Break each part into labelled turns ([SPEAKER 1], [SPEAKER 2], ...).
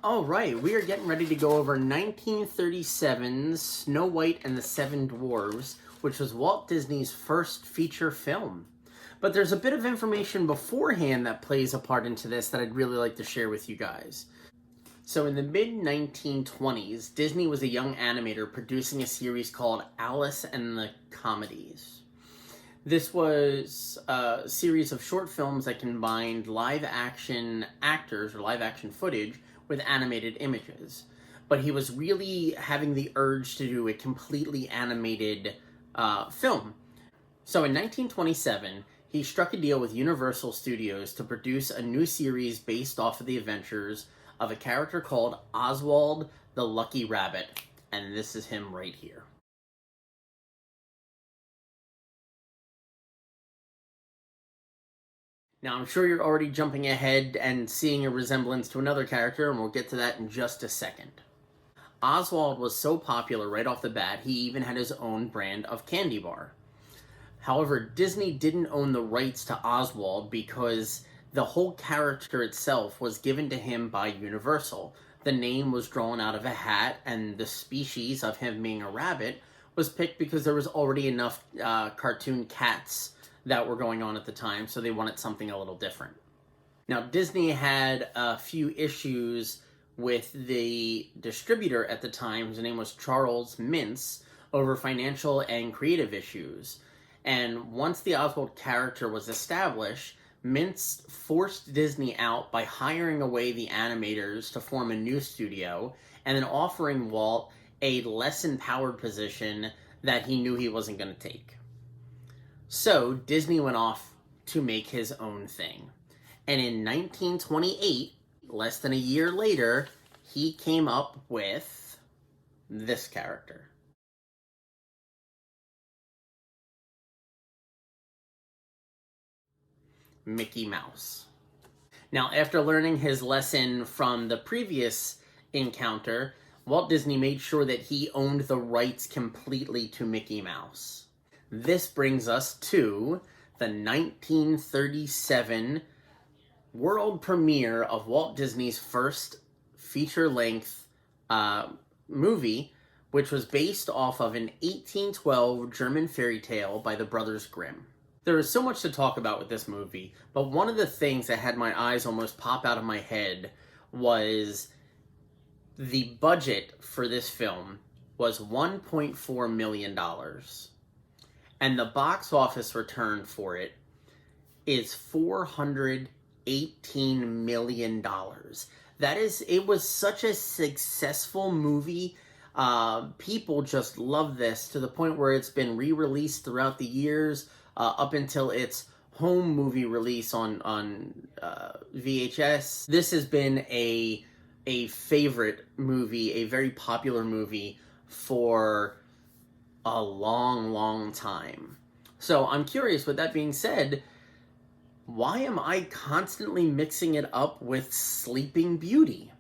[SPEAKER 1] All right, we are getting ready to go over 1937's Snow White and the Seven Dwarfs, which was Walt Disney's first feature film. But there's a bit of information beforehand that plays a part into this that I'd really like to share with you guys. So in the mid-1920s, Disney was a young animator producing a series called Alice and the Comedies. This was a series of short films that combined live-action actors or live-action footage with animated images. But he was really having the urge to do a completely animated film. So in 1927, he struck a deal with Universal Studios to produce a new series based off of the adventures of a character called Oswald the Lucky Rabbit. And this is him right here. Now, I'm sure you're already jumping ahead and seeing a resemblance to another character, and we'll get to that in just a second. Oswald was so popular right off the bat, he even had his own brand of candy bar. However, Disney didn't own the rights to Oswald because the whole character itself was given to him by Universal. The name was drawn out of a hat, and the species of him being a rabbit was picked because there was already enough cartoon cats that were going on at the time, so they wanted something a little different. Now, Disney had a few issues with the distributor at the time, whose name was Charles Mintz, over financial and creative issues. And once the Oswald character was established, Mintz forced Disney out by hiring away the animators to form a new studio, and then offering Walt a less empowered position that he knew he wasn't going to take. So Disney went off to make his own thing. And in 1928, less than a year later, he came up with this character. Mickey Mouse. Now, after learning his lesson from the previous encounter, Walt Disney made sure that he owned the rights completely to Mickey Mouse. This brings us to the 1937 world premiere of Walt Disney's first feature-length movie, which was based off of an 1812 German fairy tale by the Brothers Grimm. There is so much to talk about with this movie, but one of the things that had my eyes almost pop out of my head was the budget for this film was $1.4 million. And the box office return for it is $418 million. It was such a successful movie. People just love this to the point where it's been re-released throughout the years, up until its home movie release on VHS. This has been a favorite movie, a very popular movie for a long time. So I'm curious, with that being said, why am I constantly mixing it up with Sleeping Beauty?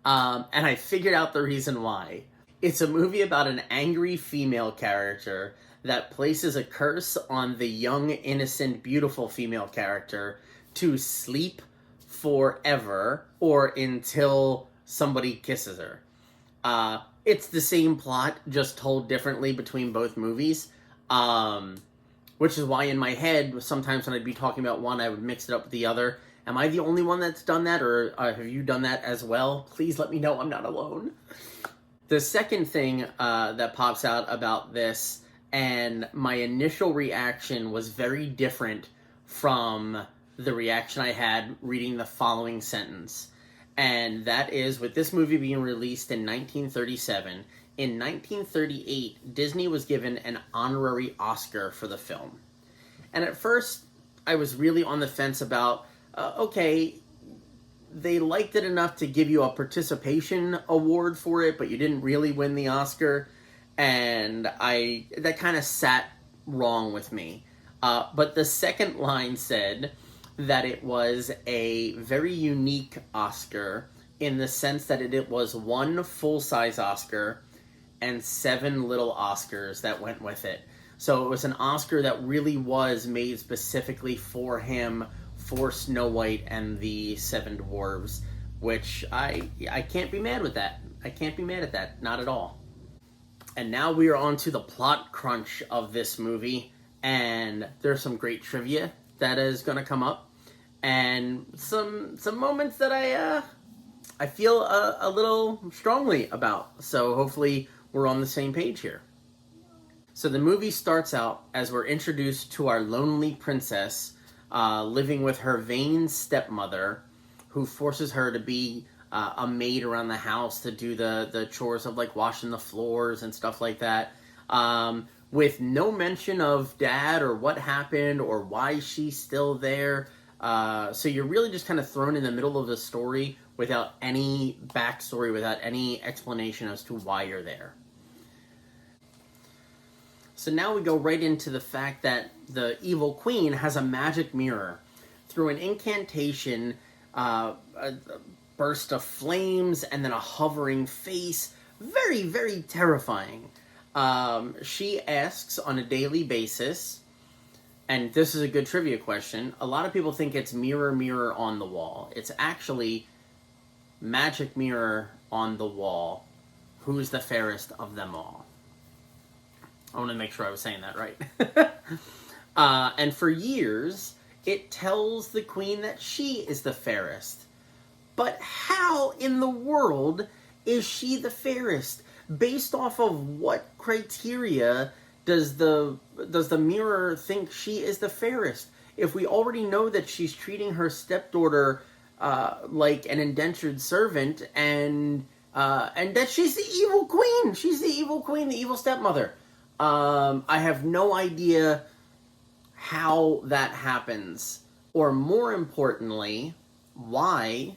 [SPEAKER 1] And I figured out the reason why. It's a movie about an angry female character that places a curse on the young, innocent, beautiful female character to sleep forever or until somebody kisses her. It's the same plot, just told differently between both movies, which is why in my head, sometimes when I'd be talking about one, I would mix it up with the other. Am I the only one that's done that, or have you done that as well? Please let me know I'm not alone. The second thing that pops out about this, and my initial reaction was very different from the reaction I had reading the following sentence. And that is, with this movie being released in 1937, in 1938, Disney was given an honorary Oscar for the film. And at first, I was really on the fence about, okay, they liked it enough to give you a participation award for it, but you didn't really win the Oscar. And that kind of sat wrong with me. But the second line said that it was a very unique Oscar in the sense that it was one full-size Oscar and 7 little Oscars that went with it. So it was an Oscar that really was made specifically for him, for Snow White and the Seven Dwarfs, which I can't be mad with that. I can't be mad at that, not at all. And now we are on to the plot crunch of this movie, and there's some great trivia that is going to come up, and some moments that I feel a little strongly about. So hopefully we're on the same page here. So the movie starts out as we're introduced to our lonely princess living with her vain stepmother, who forces her to be a maid around the house to do the chores of like washing the floors and stuff like that, with no mention of dad or what happened or why she's still there. So you're really just kind of thrown in the middle of the story without any backstory, without any explanation as to why you're there. So now we go right into the fact that the evil queen has a magic mirror. Through an incantation, a burst of flames and then a hovering face. Very, very terrifying. She asks on a daily basis, and this is a good trivia question, a lot of people think it's mirror, mirror on the wall. It's actually magic mirror on the wall. Who's the fairest of them all? I want to make sure I was saying that right. And for years, it tells the queen that she is the fairest. But how in the world is she the fairest? Based off of what criteria does the mirror think she is the fairest? If we already know that she's treating her stepdaughter like an indentured servant, and that she's the evil queen. She's the evil queen, the evil stepmother. I have no idea how that happens. Or more importantly, why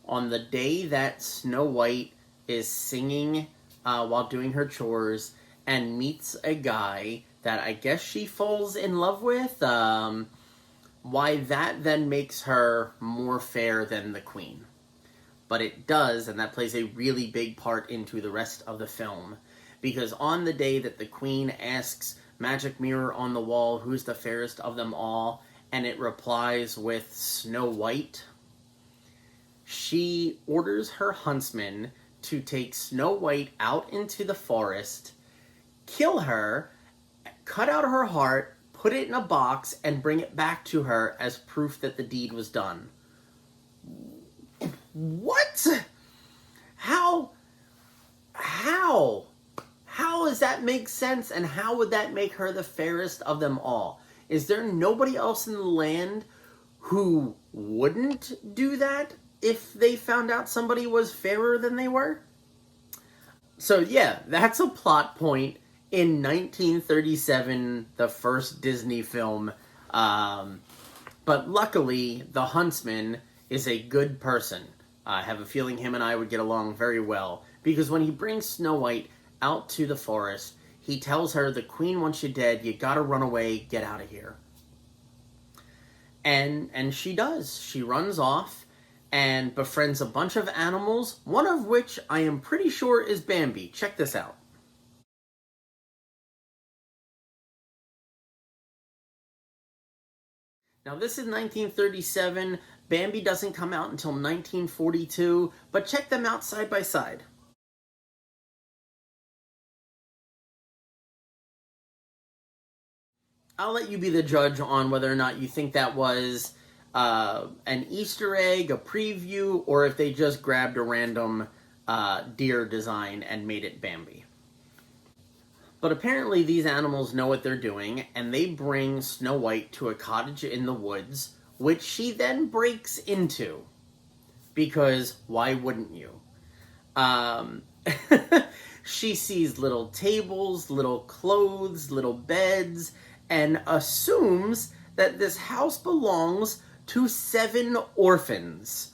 [SPEAKER 1] on the day that Snow White is singing while doing her chores and meets a guy that I guess she falls in love with, why that then makes her more fair than the queen. But it does, and that plays a really big part into the rest of the film. Because on the day that the queen asks magic mirror on the wall, who's the fairest of them all, and it replies with Snow White, she orders her huntsman to take Snow White out into the forest, kill her, cut out her heart, put it in a box, and bring it back to her as proof that the deed was done. What? How does that make sense, and how would that make her the fairest of them all? Is there nobody else in the land who wouldn't do that if they found out somebody was fairer than they were? So yeah, that's a plot point in 1937, the first Disney film. But luckily, the huntsman is a good person. I have a feeling him and I would get along very well, because when he brings Snow White out to the forest, he tells her, the queen wants you dead, you gotta run away, get out of here. And she does. She runs off and befriends a bunch of animals, one of which I am pretty sure is Bambi. Check this out. Now this is 1937, Bambi doesn't come out until 1942, but check them out side by side. I'll let you be the judge on whether or not you think that was an Easter egg, a preview, or if they just grabbed a random deer design and made it Bambi. But apparently these animals know what they're doing, and they bring Snow White to a cottage in the woods, which she then breaks into. Because why wouldn't you? She sees little tables, little clothes, little beds, and assumes that this house belongs to 7 orphans.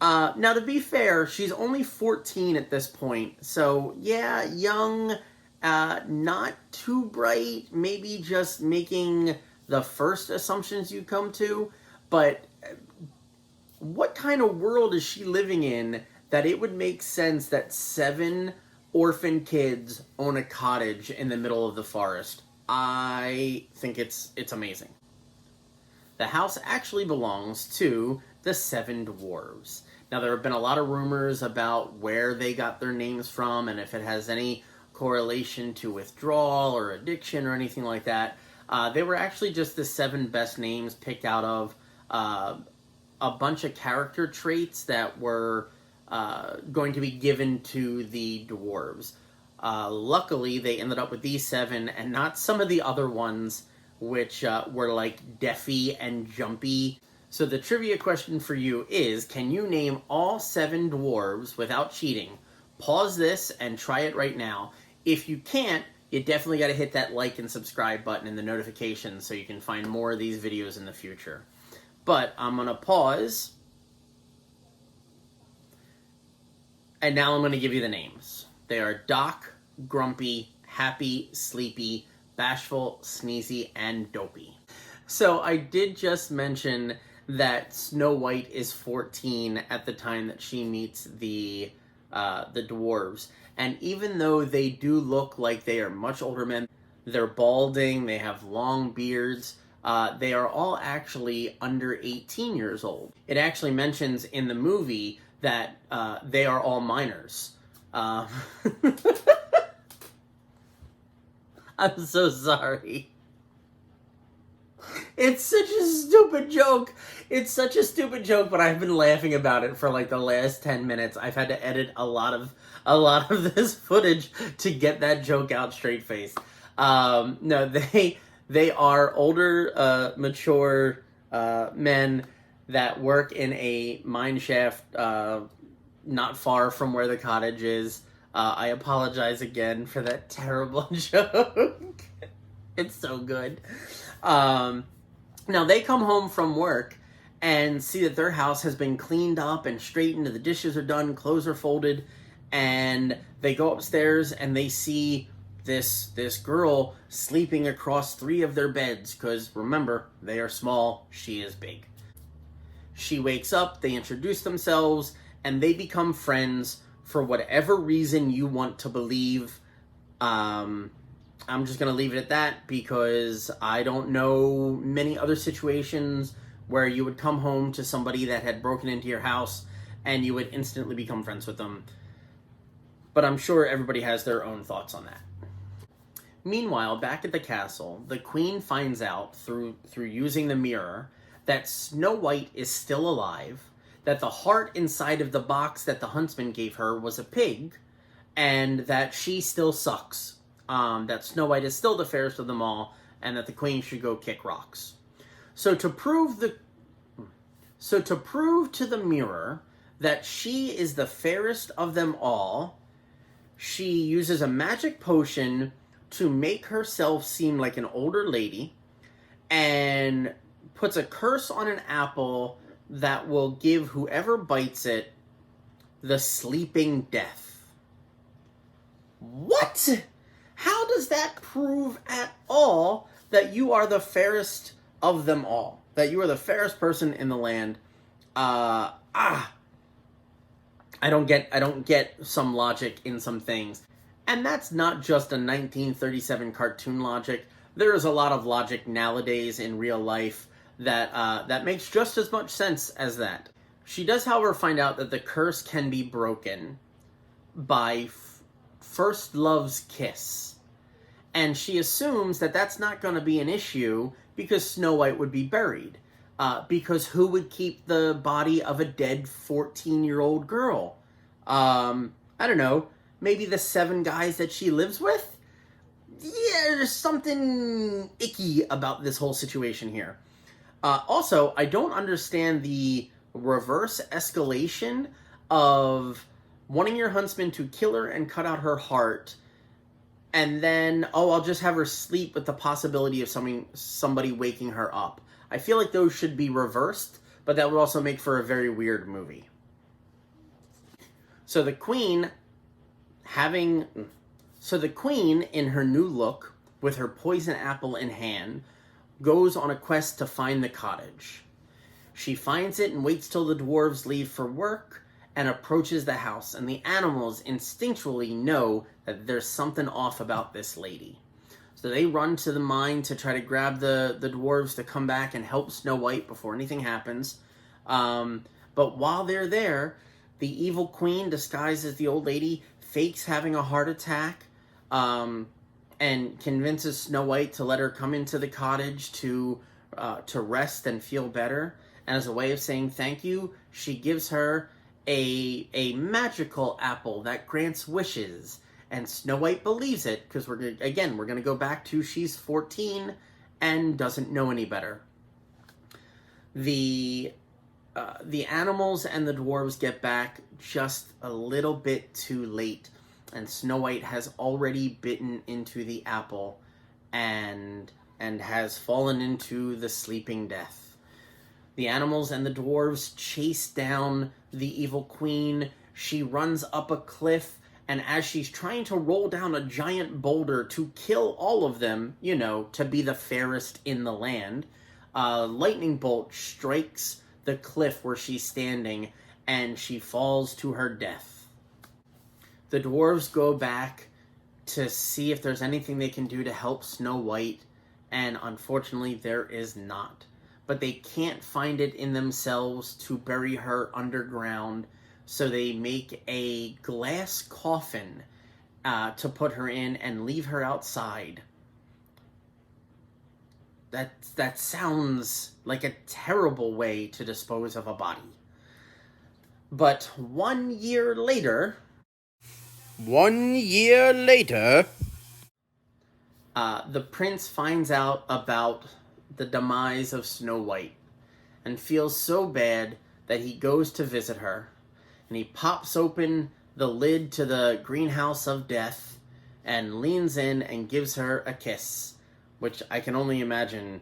[SPEAKER 1] Now, to be fair, she's only 14 at this point, so yeah, young, not too bright, maybe just making the first assumptions you come to, but what kind of world is she living in that it would make sense that 7 orphan kids own a cottage in the middle of the forest? I think it's amazing. The house actually belongs to the 7 dwarves. Now, there have been a lot of rumors about where they got their names from and if it has any correlation to withdrawal or addiction or anything like that. They were actually just the 7 best names picked out of a bunch of character traits that were going to be given to the dwarves. Luckily, they ended up with these 7 and not some of the other ones, which were like Deafy and Jumpy. So the trivia question for you is, can you name all 7 dwarves without cheating? Pause this and try it right now. If you can't, you definitely got to hit that like and subscribe button and the notifications so you can find more of these videos in the future. But I'm going to pause. And now I'm going to give you the names. They are Doc, Grumpy, Happy, Sleepy, Bashful, Sneezy, and Dopey. So I did just mention that Snow White is 14 at the time that she meets the dwarves. And even though they do look like they are much older men, they're balding, they have long beards, they are all actually under 18 years old. It actually mentions in the movie that they are all minors. I'm so sorry. It's such a stupid joke. It's such a stupid joke, but I've been laughing about it for like the last 10 minutes. I've had to edit a lot of this footage to get that joke out straight faced. No, they are older, mature men that work in a mine shaft not far from where the cottage is. I apologize again for that terrible joke. It's so good. Now they come home from work and see that their house has been cleaned up and straightened, the dishes are done, clothes are folded, and they go upstairs and they see this girl sleeping across 3 of their beds, because remember, they are small, she is big. She wakes up, they introduce themselves, and they become friends for whatever reason you want to believe. I'm just going to leave it at that because I don't know many other situations where you would come home to somebody that had broken into your house and you would instantly become friends with them. But I'm sure everybody has their own thoughts on that. Meanwhile, back at the castle, the queen finds out through using the mirror that Snow White is still alive, that the heart inside of the box that the huntsman gave her was a pig, and that she still sucks. That Snow White is still the fairest of them all, and that the queen should go kick rocks. So to prove to the mirror that she is the fairest of them all, she uses a magic potion to make herself seem like an older lady, and puts a curse on an apple that will give whoever bites it the sleeping death. What? How does that prove at all that you are the fairest of them all? That you are the fairest person in the land? I don't get some logic in some things. And that's not just a 1937 cartoon logic. There is a lot of logic nowadays in real life that makes just as much sense as that. She does, however, find out that the curse can be broken by first love's kiss. And she assumes that that's not going to be an issue because Snow White would be buried. Because who would keep the body of a dead 14-year-old girl? I don't know. Maybe the 7 guys that she lives with? Yeah, there's something icky about this whole situation here. Also, I don't understand the reverse escalation of wanting your huntsman to kill her and cut out her heart, and then, I'll just have her sleep with the possibility of somebody waking her up. I feel like those should be reversed, but that would also make for a very weird movie. So the queen, in her new look, with her poison apple in hand, goes on a quest to find the cottage. She finds it and waits till the dwarves leave for work, and approaches the house, and the animals instinctually know that there's something off about this lady. So they run to the mine to try to grab the dwarves to come back and help Snow White before anything happens. But But while they're there, the evil queen, disguised as the old lady, fakes having a heart attack, and convinces Snow White to let her come into the cottage to rest and feel better. And as a way of saying thank you, she gives her a magical apple that grants wishes. And Snow White believes it, because we're going to go back to she's 14 and doesn't know any better. The animals and the dwarves get back just a little bit too late, and Snow White has already bitten into the apple and has fallen into the sleeping death. The animals and the dwarves chase down the evil queen. She runs up a cliff, and as she's trying to roll down a giant boulder to kill all of them, to be the fairest in the land, a lightning bolt strikes the cliff where she's standing, and she falls to her death. The dwarves go back to see if there's anything they can do to help Snow White, and unfortunately there is not. But they can't find it in themselves to bury her underground, so they make a glass coffin to put her in and leave her outside. That sounds like a terrible way to dispose of a body. But 1 year later... the prince finds out about the demise of Snow White and feels so bad that he goes to visit her, and he pops open the lid to the greenhouse of death and leans in and gives her a kiss, which I can only imagine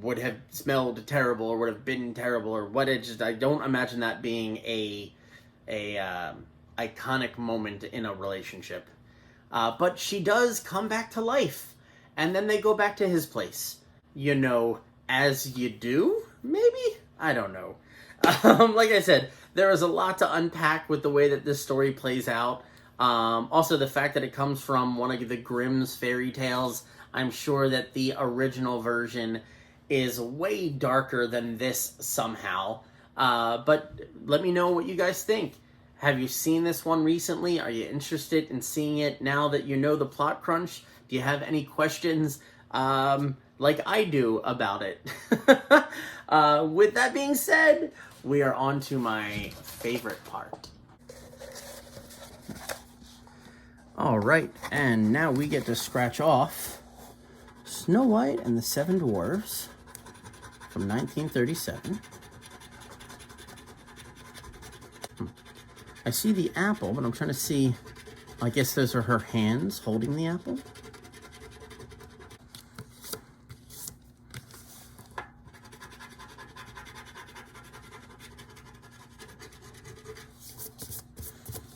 [SPEAKER 1] would have smelled terrible or would have been terrible or what. I don't imagine that being a iconic moment in a relationship. But she does come back to life, and then they go back to his place. As you do, maybe? I don't know. Like I said, there is a lot to unpack with the way that this story plays out. Also, the fact that it comes from one of the Grimm's fairy tales. I'm sure that the original version is way darker than this somehow. But let me know what you guys think. Have you seen this one recently? Are you interested in seeing it now that you know the plot crunch? Do you have any questions like I do about it? With that being said, we are on to my favorite part. Alright, and now we get to scratch off Snow White and the Seven Dwarfs from 1937. I see the apple, but I'm trying to see, I guess those are her hands holding the apple.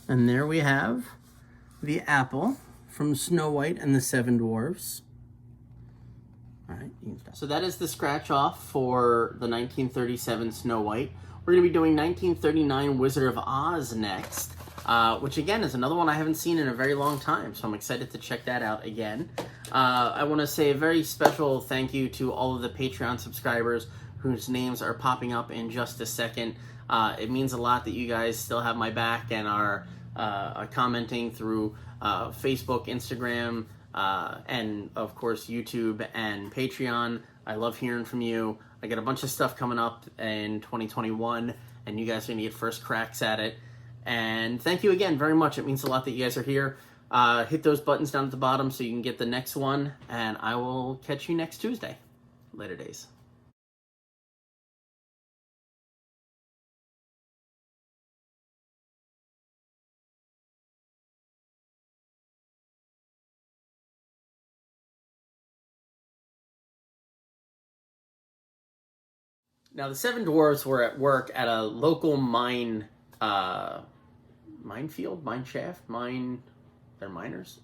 [SPEAKER 1] And there we have the apple from Snow White and the Seven Dwarfs. All right, you can stop. So that is the scratch off for the 1937 Snow White. We're going to be doing 1939 Wizard of Oz next, which again is another one I haven't seen in a very long time, so I'm excited to check that out again. I want to say a very special thank you to all of the Patreon subscribers whose names are popping up in just a second. It means a lot that you guys still have my back and are commenting through Facebook, Instagram, and of course YouTube and Patreon. I love hearing from you. I got a bunch of stuff coming up in 2021, and you guys are going to get first cracks at it. And thank you again very much. It means a lot that you guys are here. Hit those buttons down at the bottom so you can get the next one, and I will catch you next Tuesday. Later days. Now, the Seven Dwarfs were at work at a local minefield, mine shaft, they're miners.